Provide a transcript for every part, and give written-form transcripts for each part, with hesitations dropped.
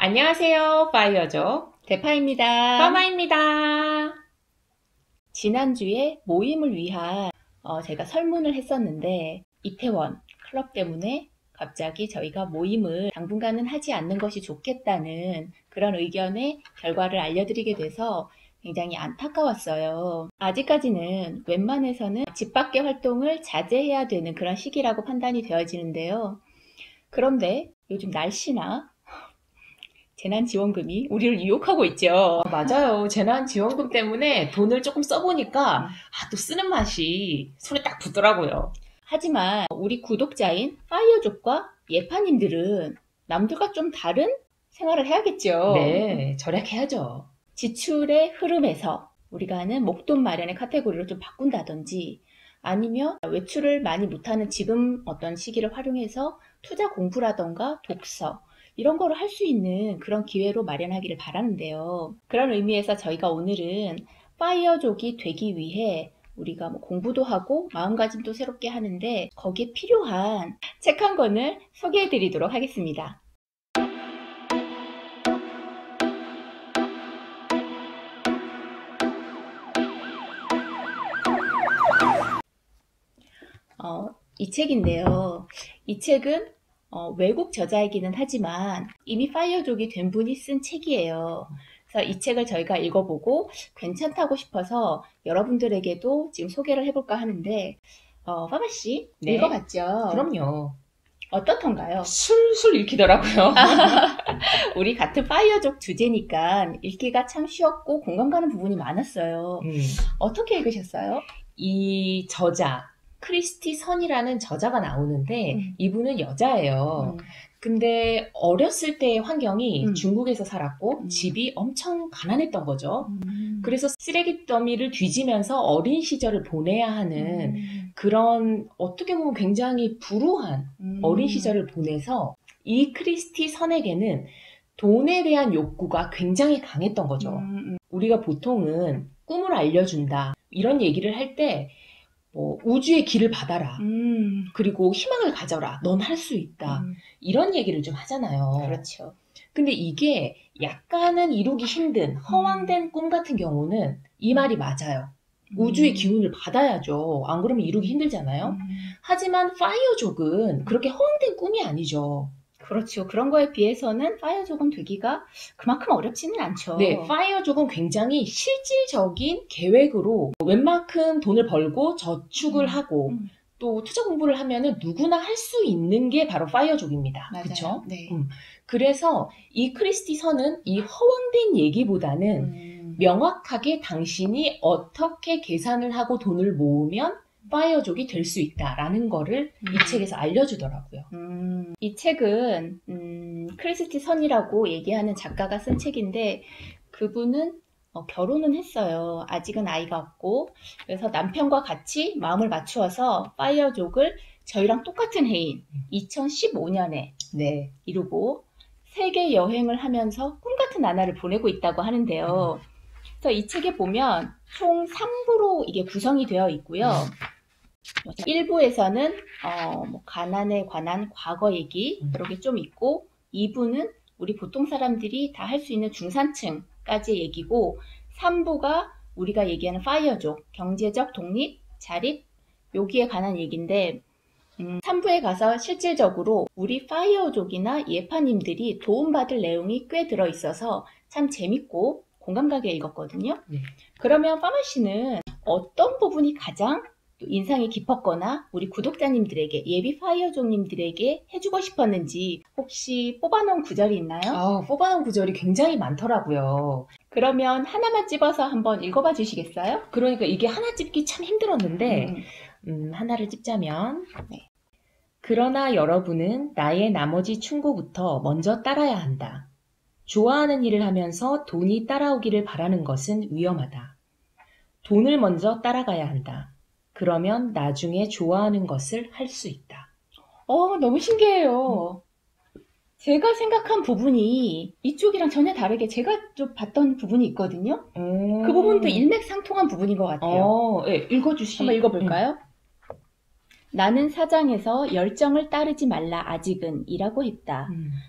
안녕하세요. 파이어족 대파입니다. 파마입니다. 지난주에 모임을 위한 제가 설문을 했었는데 이태원 클럽 때문에 갑자기 저희가 모임을 당분간은 하지 않는 것이 좋겠다는 그런 의견의 결과를 알려드리게 돼서 굉장히 안타까웠어요. 아직까지는 웬만해서는 집 밖의 활동을 자제해야 되는 그런 시기라고 판단이 되어지는데요. 그런데 요즘 날씨나 재난지원금이 우리를 유혹하고 있죠. 맞아요. 재난지원금 때문에 돈을 조금 써보니까 또 쓰는 맛이 손에 딱 붙더라고요. 하지만 우리 구독자인 파이어족과 예파님들은 남들과 좀 다른 생활을 해야겠죠. 네, 절약해야죠. 지출의 흐름에서 우리가 하는 목돈 마련의 카테고리를 좀 바꾼다든지 아니면 외출을 많이 못하는 지금 어떤 시기를 활용해서 투자 공부라던가 독서 이런 거를 할 수 있는 그런 기회로 마련하기를 바라는데요. 그런 의미에서 저희가 오늘은 파이어족이 되기 위해 우리가 공부도 하고 마음가짐도 새롭게 하는데 거기에 필요한 책 한 권을 소개해 드리도록 하겠습니다. 이 책인데요. 이 책은 외국 저자이기는 하지만 이미 파이어족이 된 분이 쓴 책이에요. 그래서 이 책을 저희가 읽어보고 괜찮다고 싶어서 여러분들에게도 지금 소개를 해볼까 하는데 파마씨 네. 읽어봤죠? 그럼요. 어떻던가요? 술술 읽히더라고요. 우리 같은 파이어족 주제니까 읽기가 참 쉬웠고 공감 가는 부분이 많았어요. 어떻게 읽으셨어요? 이 저자 크리스티 선이라는 저자가 나오는데 이분은 여자예요. 근데 어렸을 때의 환경이 중국에서 살았고 집이 엄청 가난했던 거죠. 그래서 쓰레기 더미를 뒤지면서 어린 시절을 보내야 하는 그런 어떻게 보면 굉장히 불우한 어린 시절을 보내서 이 크리스티 선에게는 돈에 대한 욕구가 굉장히 강했던 거죠. 우리가 보통은 꿈을 알려준다 이런 얘기를 할 때 우주의 길을 받아라. 그리고 희망을 가져라. 넌 할 수 있다. 이런 얘기를 좀 하잖아요. 그렇죠. 근데 이게 약간은 이루기 힘든 허황된 꿈 같은 경우는 이 말이 맞아요. 우주의 기운을 받아야죠. 안 그러면 이루기 힘들잖아요. 하지만 파이어족은 그렇게 허황된 꿈이 아니죠. 그렇죠. 그런 거에 비해서는 파이어족은 되기가 그만큼 어렵지는 않죠. 네, 파이어족은 굉장히 실질적인 계획으로 웬만큼 돈을 벌고 저축을 하고 또 투자 공부를 하면은 누구나 할 수 있는 게 바로 파이어족입니다. 그렇죠? 네. 그래서 이 크리스티 선은 이 허황된 얘기보다는 명확하게 당신이 어떻게 계산을 하고 돈을 모으면 파이어족이 될 수 있다라는 거를 이 책에서 알려주더라고요. 이 책은 크리스티 선이라고 얘기하는 작가가 쓴 책인데 그분은 결혼은 했어요. 아직은 아이가 없고 그래서 남편과 같이 마음을 맞추어서 파이어족을 저희랑 똑같은 해인 2015년에 이루고 세계 여행을 하면서 꿈같은 나날을 보내고 있다고 하는데요. 그래서 이 책에 보면 총 3부로 이게 구성이 되어 있고요. 1부에서는 가난에 관한 과거 얘기 이렇게 좀 있고 2부는 우리 보통 사람들이 다 할 수 있는 중산층까지의 얘기고 3부가 우리가 얘기하는 파이어족, 경제적 독립, 자립 여기에 관한 얘기인데 3부에 가서 실질적으로 우리 파이어족이나 예파님들이 도움받을 내용이 꽤 들어있어서 참 재밌고 공감 가게 읽었거든요. 그러면 파마씨는 어떤 부분이 가장 인상이 깊었거나 우리 구독자님들에게 예비 파이어족님들에게 해주고 싶었는지 혹시 뽑아놓은 구절이 있나요? 뽑아놓은 구절이 굉장히 많더라고요. 그러면 하나만 찝어서 한번 읽어봐 주시겠어요? 그러니까 이게 하나 찝기 참 힘들었는데 하나를 찝자면 그러나 여러분은 나의 나머지 충고부터 먼저 따라야 한다. 좋아하는 일을 하면서 돈이 따라오기를 바라는 것은 위험하다. 돈을 먼저 따라가야 한다. 그러면 나중에 좋아하는 것을 할 수 있다. 너무 신기해요. 제가 생각한 부분이 이쪽이랑 전혀 다르게 제가 좀 봤던 부분이 있거든요. 그 부분도 일맥상통한 부분인 것 같아요. 네, 읽어주시. 한번 읽어볼까요? 나는 사장에서 열정을 따르지 말라 아직은 이라고 했다.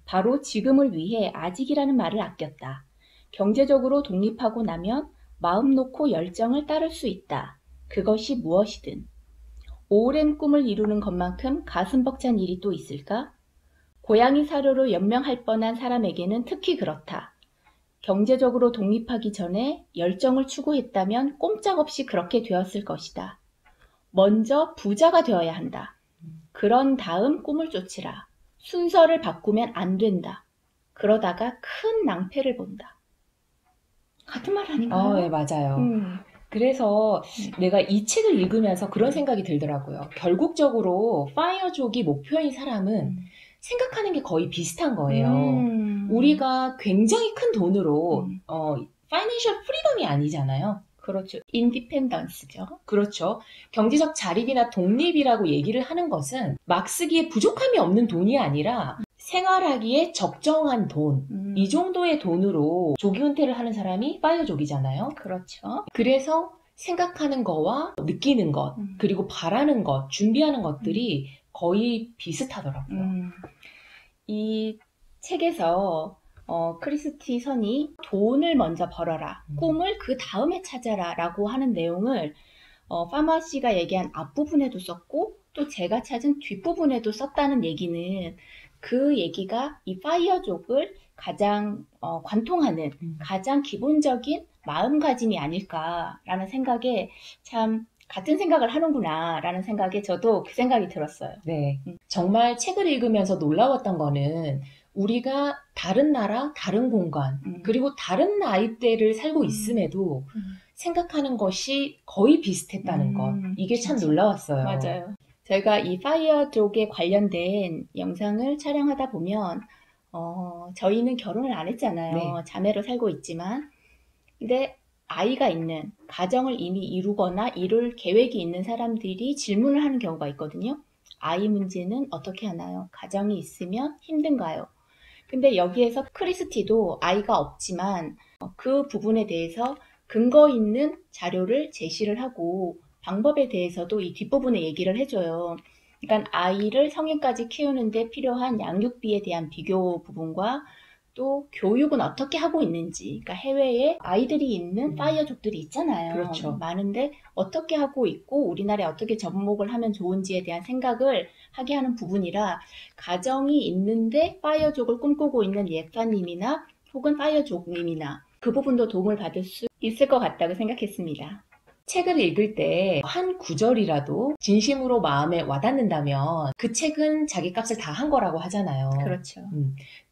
바로 지금을 위해 아직이라는 말을 아꼈다. 경제적으로 독립하고 나면 마음 놓고 열정을 따를 수 있다. 그것이 무엇이든. 오랜 꿈을 이루는 것만큼 가슴 벅찬 일이 또 있을까? 고양이 사료로 연명할 뻔한 사람에게는 특히 그렇다. 경제적으로 독립하기 전에 열정을 추구했다면 꼼짝없이 그렇게 되었을 것이다. 먼저 부자가 되어야 한다. 그런 다음 꿈을 쫓으라. 순서를 바꾸면 안 된다. 그러다가 큰 낭패를 본다. 같은 말 아닌가요? 네, 맞아요. 그래서 내가 이 책을 읽으면서 그런 생각이 들더라고요. 결국적으로 파이어족이 목표인 사람은 생각하는 게 거의 비슷한 거예요. 우리가 굉장히 큰 돈으로 파이낸셜 프리덤이 아니잖아요. 그렇죠. 인디펜던스죠. 그렇죠. 경제적 자립이나 독립이라고 얘기를 하는 것은 막 쓰기에 부족함이 없는 돈이 아니라 생활하기에 적정한 돈, 이 정도의 돈으로 조기 은퇴를 하는 사람이 파이어족이잖아요. 그렇죠. 그래서 생각하는 거와 느끼는 것, 그리고 바라는 것, 준비하는 것들이 거의 비슷하더라고요. 이 책에서 크리스티 선이 돈을 먼저 벌어라, 꿈을 그 다음에 찾아라 라고 하는 내용을 파마씨가 얘기한 앞부분에도 썼고 또 제가 찾은 뒷부분에도 썼다는 얘기는 그 얘기가 이 파이어족을 가장 관통하는 가장 기본적인 마음가짐이 아닐까라는 생각에 참 같은 생각을 하는구나 라는 생각에 저도 그 생각이 들었어요. 네, 정말 책을 읽으면서 놀라웠던 거는 우리가 다른 나라, 다른 공간, 그리고 다른 나이대를 살고 있음에도 생각하는 것이 거의 비슷했다는 것. 이게 참 놀라웠어요. 맞아요. 저희가 이 파이어족에 관련된 영상을 촬영하다 보면 저희는 결혼을 안 했잖아요. 네. 자매로 살고 있지만 근데 아이가 있는, 가정을 이미 이루거나 이룰 계획이 있는 사람들이 질문을 하는 경우가 있거든요. 아이 문제는 어떻게 하나요? 가정이 있으면 힘든가요? 근데 여기에서 크리스티도 아이가 없지만 그 부분에 대해서 근거 있는 자료를 제시를 하고 방법에 대해서도 이 뒷부분에 얘기를 해줘요. 그러니까 아이를 성인까지 키우는데 필요한 양육비에 대한 비교 부분과 또 교육은 어떻게 하고 있는지, 그러니까 해외에 아이들이 있는 파이어족들이 있잖아요. 그렇죠. 많은데 어떻게 하고 있고 우리나라에 어떻게 접목을 하면 좋은지에 대한 생각을 하게 하는 부분이라 가정이 있는데 파이어족을 꿈꾸고 있는 예파님이나 혹은 파이어족님이나 그 부분도 도움을 받을 수 있을 것 같다고 생각했습니다. 책을 읽을 때 한 구절이라도 진심으로 마음에 와닿는다면 그 책은 자기 값을 다 한 거라고 하잖아요. 그렇죠.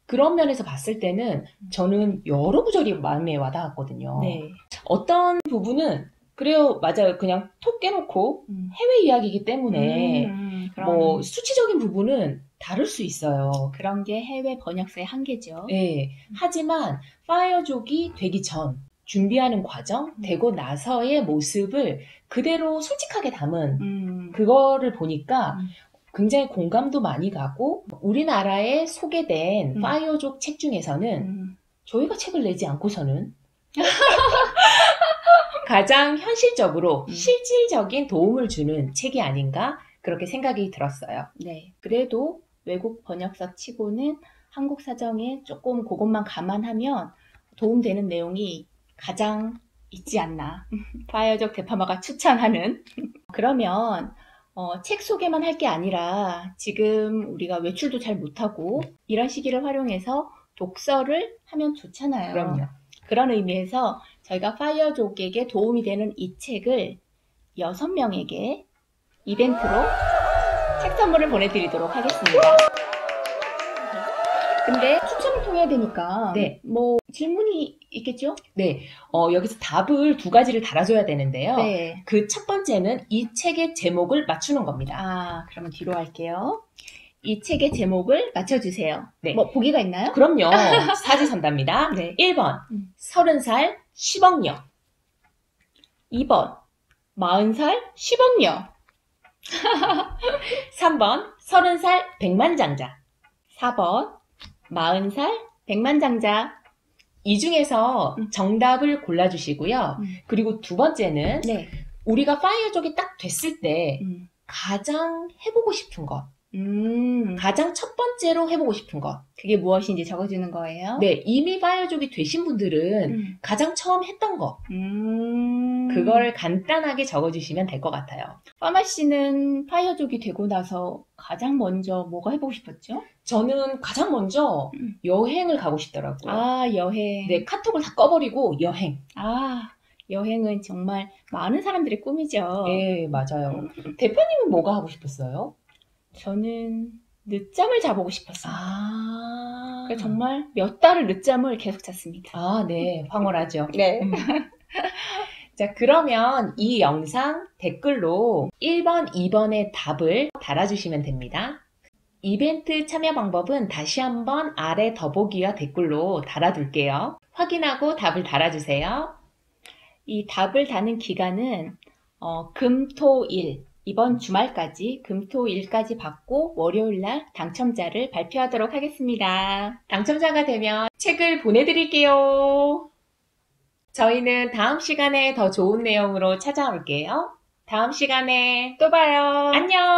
그런 면에서 봤을 때는 저는 여러 구절이 마음에 와닿았거든요. 네. 어떤 부분은 그래요, 맞아요. 그냥 톡 깨놓고 해외 이야기이기 때문에 뭐 수치적인 부분은 다를 수 있어요. 그런 게 해외 번역서의 한계죠. 네. 하지만 파이어족이 되기 전 준비하는 과정, 되고 나서의 모습을 그대로 솔직하게 담은 그거를 보니까 굉장히 공감도 많이 가고 우리나라에 소개된 파이어족 책 중에서는 저희가 책을 내지 않고서는 가장 현실적으로 실질적인 도움을 주는 책이 아닌가 그렇게 생각이 들었어요. 네, 그래도 외국 번역서 치고는 한국 사정에 조금 그것만 감안하면 도움되는 내용이 가장 있지 않나. 파이어족 대파마가 추천하는. 그러면 책 소개만 할 게 아니라 지금 우리가 외출도 잘 못하고 이런 시기를 활용해서 독서를 하면 좋잖아요. 그럼요. 그런 의미에서 저희가 파이어족에게 도움이 되는 이 책을 6명에게 이벤트로 책 선물을 보내드리도록 하겠습니다. 근데 추첨을 통해야 되니까 네. 뭐 질문이 있겠죠? 네, 여기서 답을 2가지를 달아줘야 되는데요. 네. 그 첫 번째는 이 책의 제목을 맞추는 겁니다. 그러면 뒤로 할게요. 이 책의 제목을 맞춰주세요. 네. 뭐 보기가 있나요? 그럼요. 사지선답니다. 네. 1번 30살 10억녀. 2번 40살 10억녀. 3번 30살 백만장자. 4번 40살 백만장자. 이 중에서 정답을 골라주시고요. 그리고 두 번째는 네. 우리가 파이어족이 딱 됐을 때 가장 해보고 싶은 것. 가장 첫 번째로 해보고 싶은 것. 그게 무엇인지 적어주는 거예요? 네, 이미 파이어족이 되신 분들은 가장 처음 했던 거. 그걸 간단하게 적어주시면 될 것 같아요. 파마 씨는 파이어족이 되고 나서 가장 먼저 뭐가 해보고 싶었죠? 저는 가장 먼저 여행을 가고 싶더라고요. 아, 여행. 네, 카톡을 다 꺼버리고 여행. 아, 여행은 정말 많은 사람들의 꿈이죠. 네, 맞아요. 대표님은 뭐가 하고 싶었어요? 저는 늦잠을 자보고 싶었어요. 아. 그래서 정말 몇 달을 늦잠을 계속 잤습니다. 아, 네. 황홀하죠. 네. 자, 그러면 이 영상 댓글로 1번, 2번의 답을 달아주시면 됩니다. 이벤트 참여 방법은 다시 한번 아래 더보기와 댓글로 달아둘게요. 확인하고 답을 달아주세요. 이 답을 다는 기간은 금, 토, 일 이번 주말까지 금토일까지 받고 월요일날 당첨자를 발표하도록 하겠습니다. 당첨자가 되면 책을 보내드릴게요. 저희는 다음 시간에 더 좋은 내용으로 찾아올게요. 다음 시간에 또 봐요. 안녕!